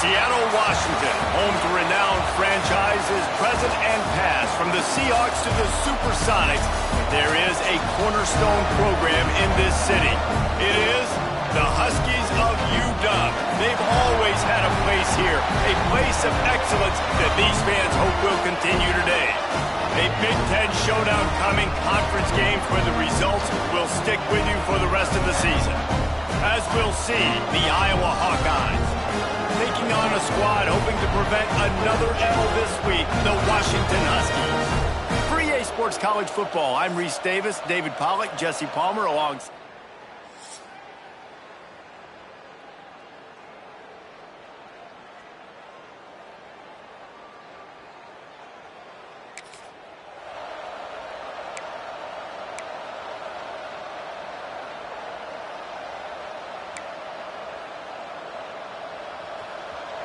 Seattle, Washington, home to renowned franchises present and past, from the Seahawks to the Supersonics. There is a cornerstone program in this city. It is the Huskies of UW. They've always had a place here, a place of excellence that these fans hope will continue today. A Big Ten showdown coming, conference games where the results will stick with you for the rest of the season. As we'll see, the Iowa Hawkeyes taking on a squad hoping to prevent another L this week, the Washington Huskies. For EA Sports College Football, I'm Reese Davis, David Pollack, Jesse Palmer alongside.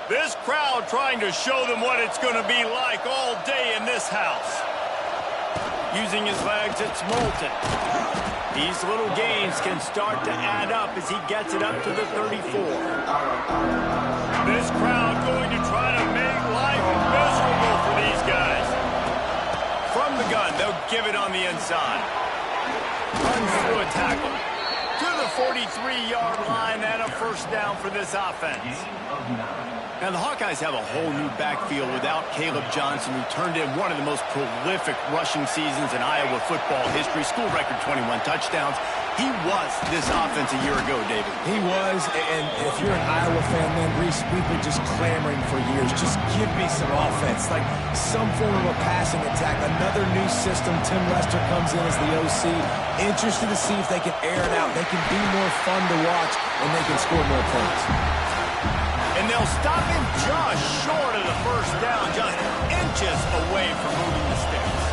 This crowd trying to show them what it's going to be like all day in this house. Using his legs, it's Moulton. These little gains can start to add up as he gets it up to the 34. This crowd going to try to make life miserable for these guys. From the gun, they'll give it on the inside. Runs through a tackle. To the 43-yard line and a first down for this offense. Now, the Hawkeyes have a whole new backfield without Caleb Johnson, who turned in one of the most prolific rushing seasons in Iowa football history. School record 21 touchdowns. He was this offense a year ago, David. He was, and if you're an Iowa fan, man, Reese, we've been just clamoring for years. Just give me some offense, like some form of a passing attack. Another new system. Tim Lester comes in as the OC. Interested to see if they can air it out. They can be more fun to watch, and they can score more points. And they'll stop him just short of the first down, just inches away from moving the sticks.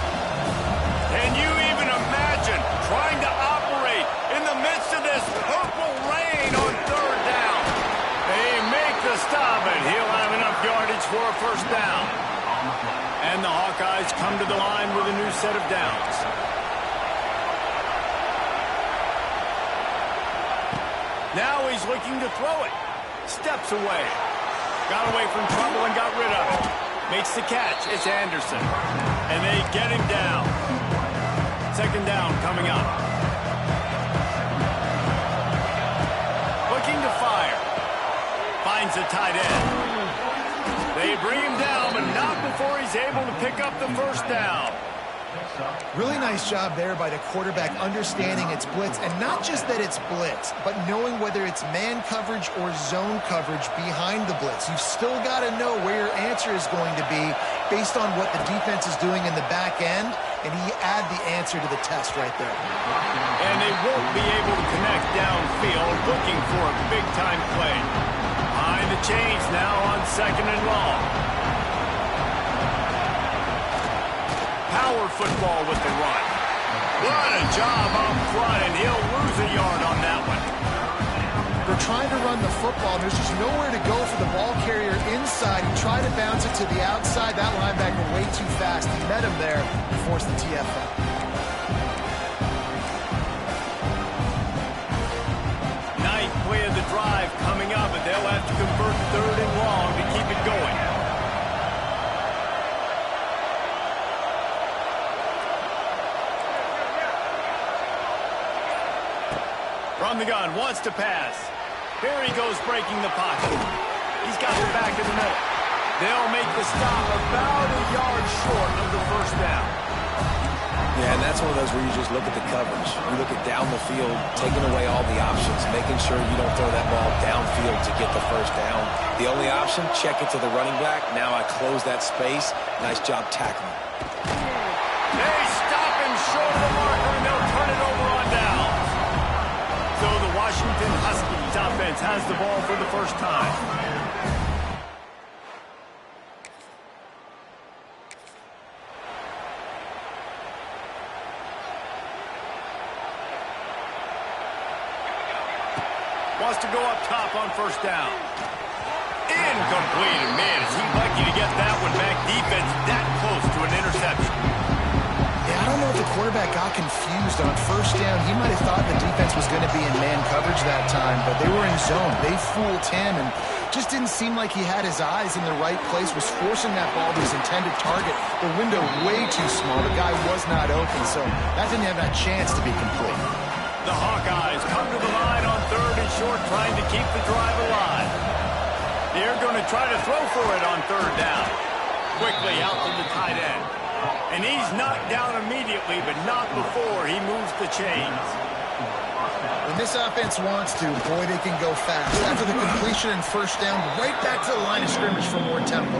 Can you even imagine trying to operate in the midst of this purple rain on third down? They make the stop, and he'll have enough yardage for a first down. And the Hawkeyes come to the line with a new set of downs. Now he's looking to throw it. Steps away. Got away from trouble and got rid of it. Makes the catch. It's Anderson. And they get him down. Second down coming up. Looking to fire. Finds a tight end. They bring him down, but not before he's able to pick up the first down. Really nice job there by the quarterback understanding it's blitz, and not just that it's blitz, but knowing whether it's man coverage or zone coverage behind the blitz. You've still got to know where your answer is going to be based on what the defense is doing in the back end, and he add the answer to the test right there. And they won't be able to connect downfield, looking for a big-time play. Behind the chains now on second and long. Power football with the run. What a job up front, and he'll lose a yard on that one. They're trying to run the football, and there's just nowhere to go for the ball carrier inside. He tried to bounce it to the outside. That linebacker way too fast. He met him there and forced the TFL. Ninth play of the drive coming up, and they'll have to convert third and long to keep it going. From the gun, wants to pass. Here he goes breaking the pocket. He's got the back in the middle. They'll make the stop about a yard short of the first down. Yeah, and that's one of those where you just look at the coverage. You look at down the field, taking away all the options, making sure you don't throw that ball downfield to get the first down. The only option, check it to the running back. Now I close that space. Nice job tackling. They stop him short of the marker, and they'll turn it over on down. So the Washington Huskies offense has the ball for the first time. Wants to go up top on first down. Incomplete. And man, is he lucky to get that one back. Defense that close to an interception. Yeah, I don't know if the quarterback got confused on first down. He might have thought the defense was going to be in man coverage that time, but they were in zone. They fooled him, and Just didn't seem like he had his eyes in the right place, was forcing that ball to his intended target. The window way too small. The guy was not open, so that didn't have that chance to be complete. The Hawkeyes come to the line on 3rd and short, trying to keep the drive alive. They're going to try to throw for it on 3rd down. Quickly out to the tight end. And he's knocked down immediately, but not before he moves the chains. When this offense wants to, boy, they can go fast. After the completion and 1st down, right back to the line of scrimmage for more tempo.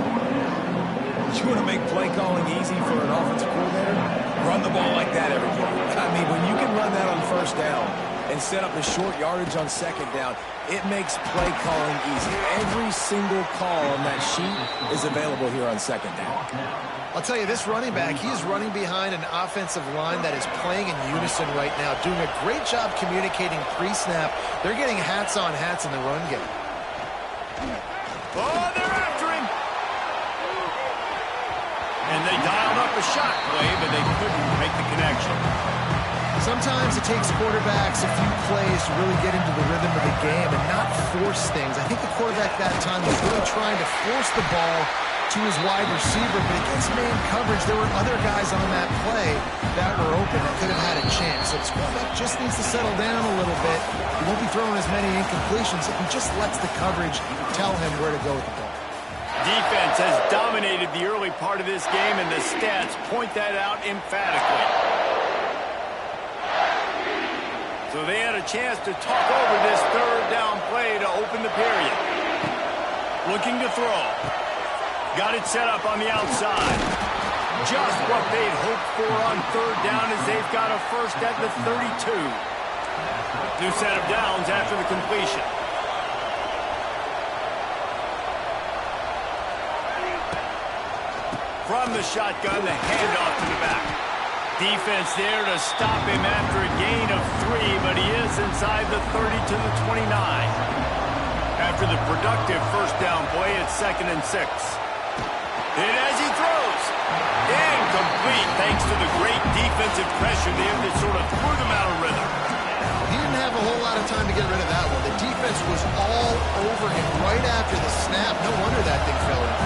You want to make play calling easy for an offensive coordinator? Run the ball like that every play. I mean, when you can run that on 1st down and set up a short yardage on 2nd down, it makes play calling easy. Every single call on that sheet is available here on 2nd down. I'll tell you, this running back, he is running behind an offensive line that is playing in unison right now, doing a great job communicating pre-snap. They're getting hats on hats in the run game. Oh, they're after him. And they dialed up a shot play, but they couldn't make the connection. Sometimes it takes quarterbacks a few plays to really get into the rhythm of the game and not force things. I think the quarterback that time was really trying to force the ball to his wide receiver, but against man coverage, there were other guys on that play that were open that could have had a chance. So this quarterback just needs to settle down a little bit. He won't be throwing as many incompletions if he just lets the coverage tell him where to go with the ball. Defense has dominated the early part of this game, and the stats point that out emphatically. So they had a chance to talk over this 3rd down play to open the period. Looking to throw. Got it set up on the outside. Just what they'd hoped for on 3rd down as they've got a 1st at the 32. New set of downs after the completion. From the shotgun, the handoff to the back. Defense there to stop him after a gain of 3, but he is inside the 30 to the 29. After the productive 1st down play, it's 2nd and 6. And as he throws, incomplete thanks to the great defensive pressure there that sort of threw them out of rhythm. He didn't have a whole lot of time to get rid of that one. The defense was all over him right after the snap. No wonder that thing fell in.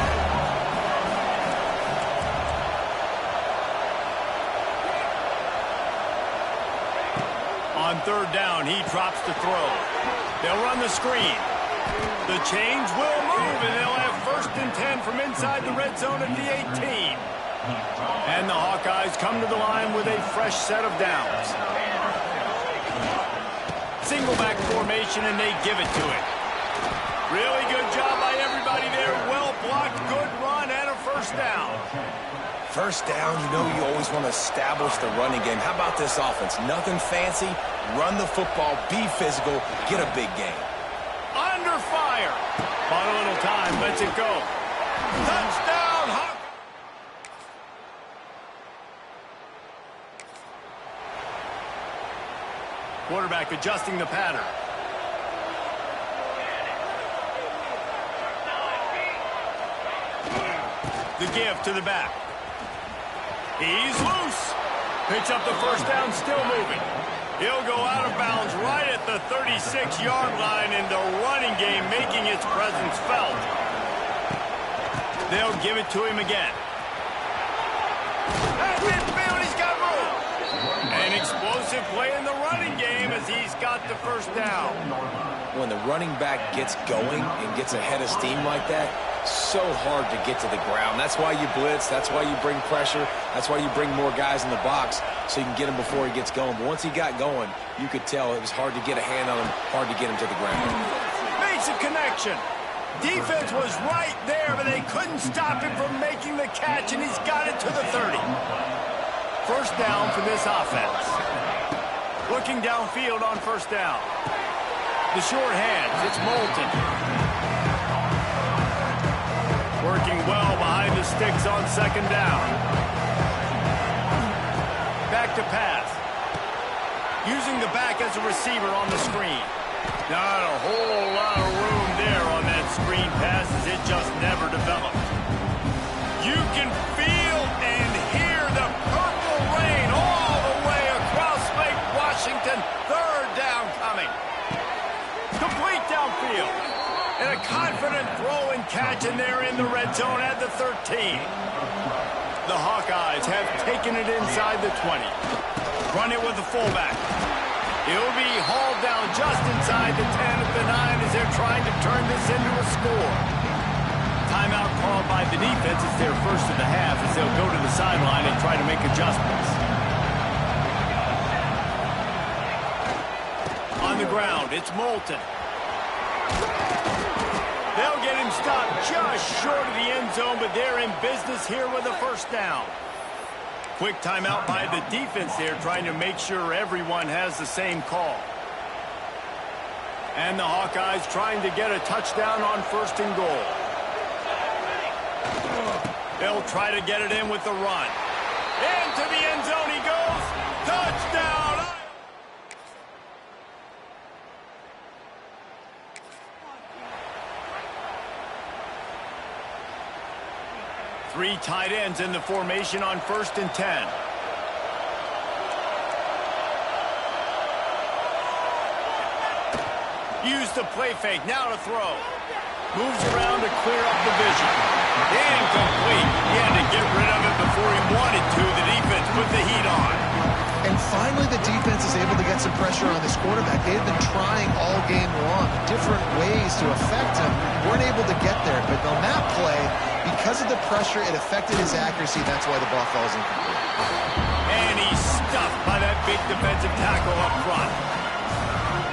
On 3rd down, he drops to throw. They'll run the screen. The chains will move, and they'll have 1st and 10 from inside the red zone at the 18. And the Hawkeyes come to the line with a fresh set of downs. Single back formation, and they give it to it. Really good job by everybody there. Well blocked, good run, and a 1st down. 1st down, you know you always want to establish the running game. How about this offense? Nothing fancy. Run the football, be physical, get a big gain. Under fire. Bought a little time, lets it go. Touchdown, Hawk. Quarterback adjusting the pattern. The give to the back. He's loose. Pitch up the 1st down, still moving. He'll go out of bounds right at the 36-yard line, and the running game making its presence felt. They'll give it to him again. At midfield, he's got room. An explosive play in the running game as he's got the 1st down. When the running back gets going and gets ahead of steam like that, so hard to get to the ground. That's why you blitz. That's why you bring pressure. That's why you bring more guys in the box so you can get him before he gets going. But once he got going, you could tell it was hard to get a hand on him, hard to get him to the ground. Makes a connection. Defense was right there, but they couldn't stop him from making the catch, and he's got it to the 30. 1st down for this offense. Looking downfield on 1st down. The short hands, it's Moulton. Working well behind the sticks on 2nd down. Back to pass. Using the back as a receiver on the screen. Not a whole lot of room there on that screen pass as it just never developed. You can feel and hear the purple rain all the way across Lake Washington. 3rd down coming. Complete downfield. And a confident catch, and they're in the red zone at the 13. The Hawkeyes have taken it inside the 20. Run it with the fullback. He'll be hauled down just inside the 10 at the 9 as they're trying to turn this into a score. Timeout called by the defense. It's their first of the half as they'll go to the sideline and try to make adjustments. On the ground, it's Moulton. They'll get him stopped just short of the end zone, but they're in business here with a first down. Quick timeout by the defense there, trying to make sure everyone has the same call. And the Hawkeyes trying to get a touchdown on first and goal. They'll try to get it in with the run. Into the end zone he goes. Touchdown! 3 tight ends in the formation on first and 10. Use the play fake, now to throw. Moves around to clear up the vision. Incomplete. He had to get rid of it before he wanted to. The defense put the heat on. And finally, the defense is able to get some pressure on this quarterback. They've been trying all game long, different ways to affect him. Weren't able to get there, but on that play, because of the pressure, it affected his accuracy. That's why the ball falls incomplete. And he's stuffed by that big defensive tackle up front.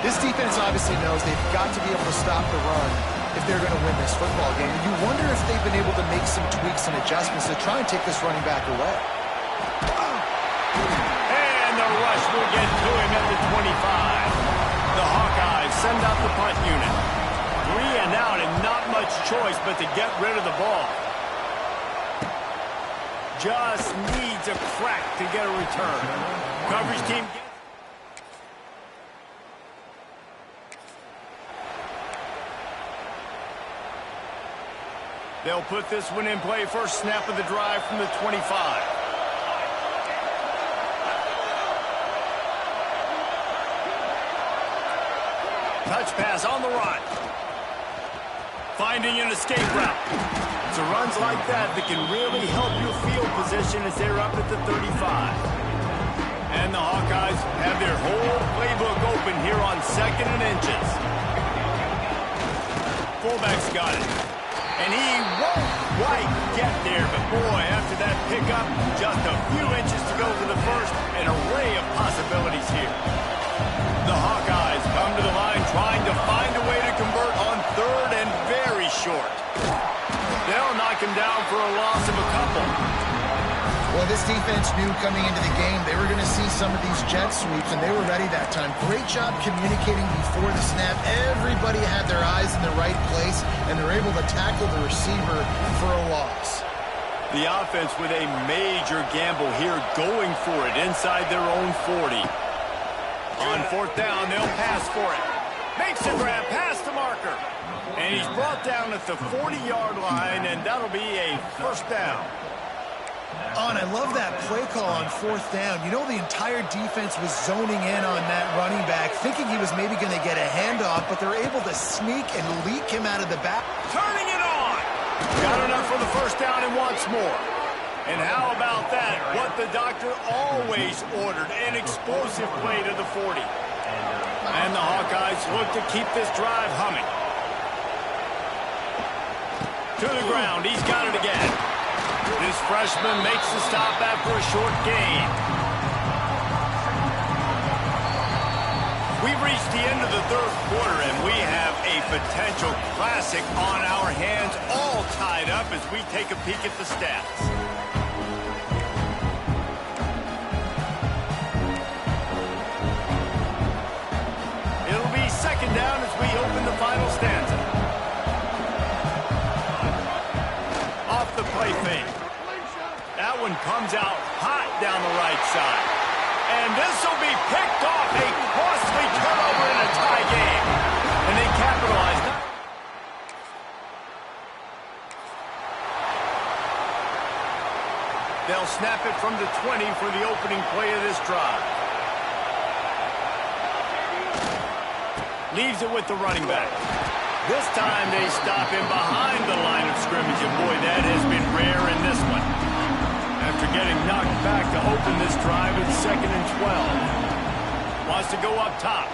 This defense obviously knows they've got to be able to stop the run if they're going to win this football game. And you wonder if they've been able to make some tweaks and adjustments to try and take this running back away. And the rush will get to him at the 25. The Hawkeyes send out the punt unit. 3 and out and not much choice but to get rid of the ball. Just needs a crack to get a return. Coverage team gets... They'll put this one in play. First snap of the drive from the 25. Touch pass on the run. Finding an escape route. It's runs like that that can really help your field position as they're up at the 35. And the Hawkeyes have their whole playbook open here on 2nd and inches. Fullback's got it. And he won't quite get there, but boy, after that pickup, just a few inches to go for the first, an array of possibilities here. The Hawkeyes come to the line trying to find a way to convert on 3rd and very short. They'll knock him down for a loss of a couple. Well, this defense knew coming into the game they were going to see some of these jet sweeps, and they were ready that time. Great job communicating before the snap. Everybody had their eyes in the right place, and they're able to tackle the receiver for a loss. The offense with a major gamble here, going for it inside their own 40. On 4th down, they'll pass for it. Makes the grab, pass the marker. And he's brought down at the 40-yard line, and that'll be a first down. Oh, and I love that play call on 4th down. You know, the entire defense was zoning in on that running back, thinking he was maybe going to get a handoff, but they're able to sneak and leak him out of the back. Turning it on! Got enough for the first down and wants more. And how about that? What the doctor always ordered, an explosive play to the 40. And the Hawkeyes look to keep this drive humming. To the ground, he's got it again. This freshman makes the stop after a short gain. We've reached the end of the 3rd quarter, and we have a potential classic on our hands, all tied up as we take a peek at the stats. It'll be 2nd down as we open the final stanza. Off the play fake. That one comes out hot down the right side. And this will be picked off. A costly turnover in a tie game. And they capitalize. They'll snap it from the 20 for the opening play of this drive. Leaves it with the running back. This time they stop him behind the line of scrimmage, and boy, that has been rare in this one. After getting knocked back to open this drive, it's 2nd and 12. Wants to go up top.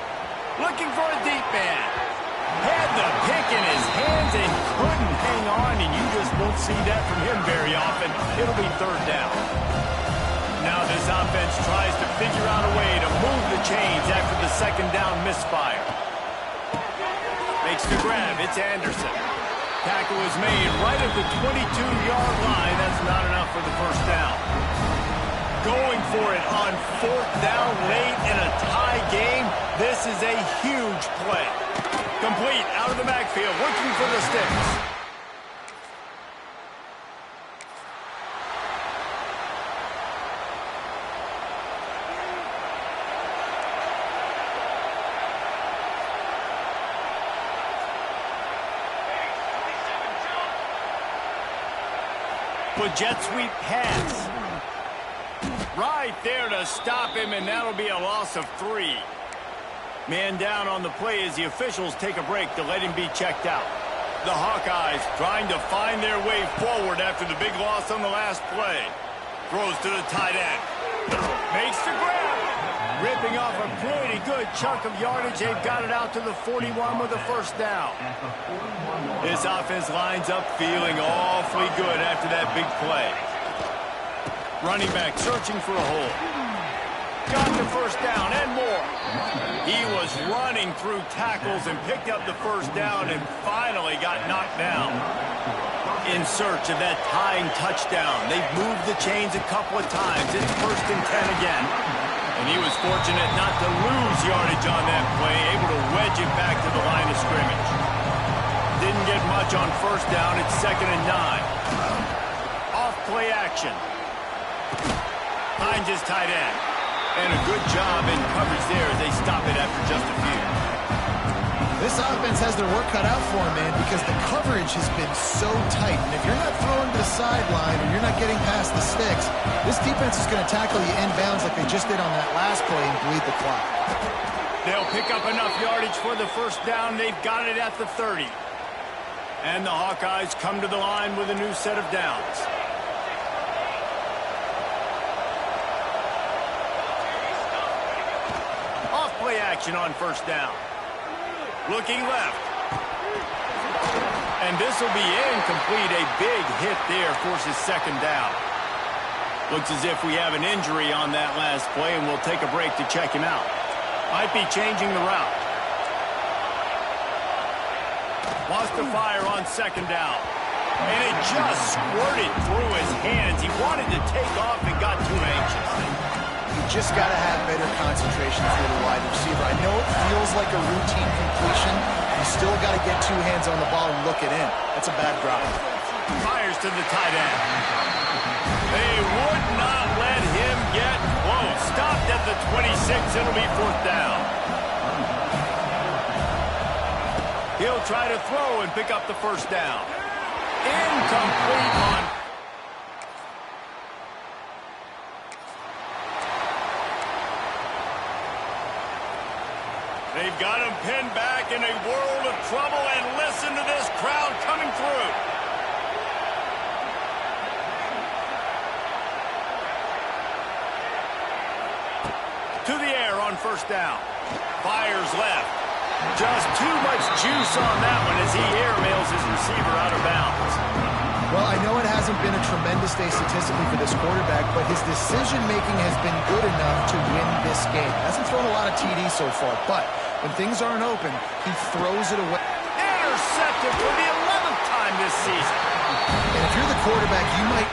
Looking for a deep man. Had the pick in his hands and couldn't hang on, and you just won't see that from him very often. It'll be 3rd down. Now this offense tries to figure out a way to move the chains after the 2nd down misfire. Makes the grab. It's Anderson. Tackle is made right at the 22-yard line. That's not enough for the 1st down. Going for it on 4th down late in a tie game. This is a huge play. Complete out of the backfield, looking for the sticks. With jet sweep pass. Right there to stop him, and that'll be a loss of 3. Man down on the play as the officials take a break to let him be checked out. The Hawkeyes trying to find their way forward after the big loss on the last play. Throws to the tight end. Makes the grab. Ripping off a pretty good chunk of yardage. They've got it out to the 41 with a 1st down. This offense lines up feeling awfully good after that big play. Running back searching for a hole. Got the 1st down and more. He was running through tackles and picked up the 1st down and finally got knocked down. In search of that tying touchdown. They've moved the chains a couple of times. It's 1st and 10 again. And he was fortunate not to lose yardage on that play, able to wedge it back to the line of scrimmage. Didn't get much on 1st down. It's 2nd and 9. Off play action. Finds his tight end. And a good job in coverage there as they stop it after just a few. This offense has their work cut out for them, man, because the coverage has been so tight. And if you're not throwing to the sideline or you're not getting past the sticks, this defense is going to tackle you inbounds like they just did on that last play and bleed the clock. They'll pick up enough yardage for the 1st down. They've got it at the 30. And the Hawkeyes come to the line with a new set of downs. Play action on 1st down. Looking left. And this will be incomplete. A big hit there forces 2nd down. Looks as if we have an injury on that last play, and we'll take a break to check him out. Might be changing the route. Wants to fire on 2nd down. And it just squirted through his hands. He wanted to take off and got too anxious. You just got to have better concentration for the wide receiver. I know it feels like a routine completion. You still got to get 2 hands on the ball and look it in. That's a bad drop. Fires to the tight end. They would not let him get close. Stopped at the 26. It'll be 4th down. He'll try to throw and pick up the 1st down. Incomplete on... They've got him pinned back in a world of trouble, and listen to this crowd coming through. To the air on 1st down. Fires left. Just too much juice on that one as he airmails his receiver out of bounds. Well, I know it hasn't been a tremendous day statistically for this quarterback, but his decision-making has been good enough to win this game. Hasn't thrown a lot of TDs so far, but when things aren't open, he throws it away. Intercepted for the 11th time this season. And if you're the quarterback, you might